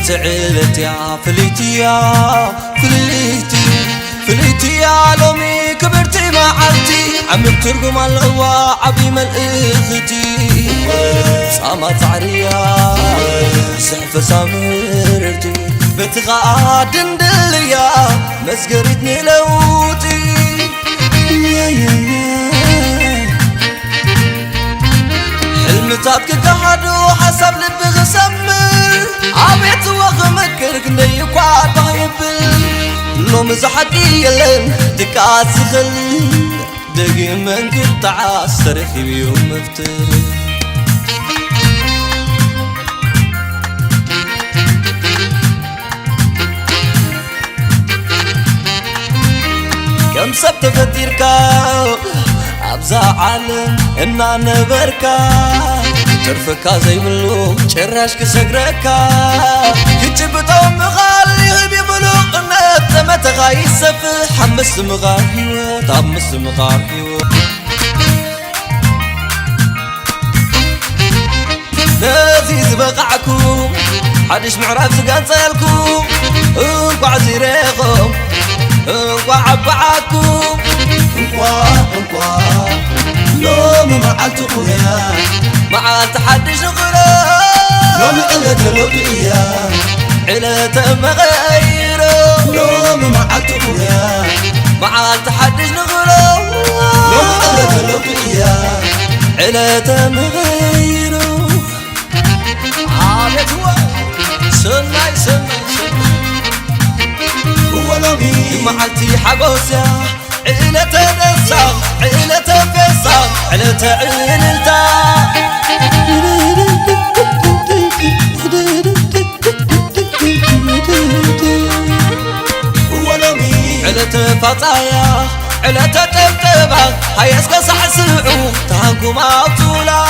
تعلت يا فليتي يا فليتي يا لومي كبرتي معلتي عم بترقم القوى عبي ملقختي صامت عريا سحفة سامرتي بتغادن دليا مسقرتني لوتي حلمتات كدهدو حسب لبي غسمر عبيت وغمكر كني قعد بايبل لو مزحكي يلن دكات سخل دقي من قطع سرخي بيوم مفتر كم سبت فتيركا أبزا عالم إنا نبركا ترفكا زي ملو شراش كسقركا كتبتو مغالي غبي ملو قنات متغاي سفح حمس مغار حيوت حمس مغار حيوت نزيز بقعكم حدش معرف سقان سيلكم انقوا عزيريكم انقوا عبعاكم انقوا لوم معلتكم يا معلت حدش غرام لوم قلت لوطيا علة مغيره لوم معلتكم يا معلت حدش غرام لوم قلت لوطيا علة مغيره عابت هو سناي هو لومي معلتي حبوسيا علة نسام علة فيصام علة علتا علة فطايا علة تبتبا هيسك صح سمعو تهانكو مابطولا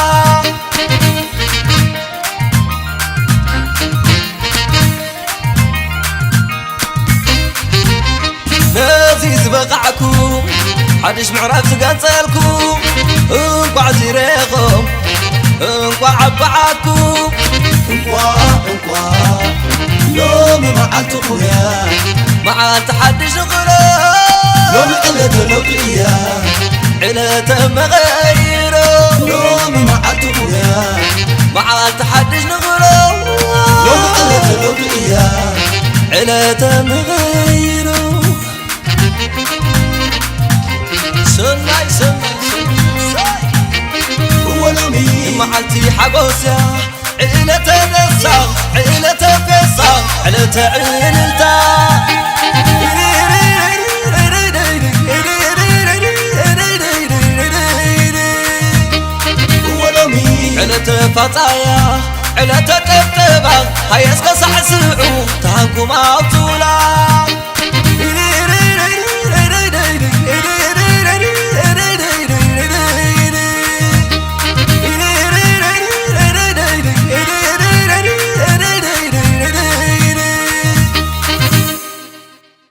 نزيز بقعكم حدش معرف سقان سيلكم انقوا عزيريكم انقوا عبعاكم انقوا لوم معلتكم يا معلت حدش غرام لوم قلت لوطيا علة مغيره لوم معلتكم يا معلت حدش غرام لوم قلت لوطيا علة مغيره سناي هو لومي معلتي حبوسيا علة نسام علة فيصام علة علتا هو لومي علة فطايا علة تبتبا هيسك صح سمعو تهانكو مابطولا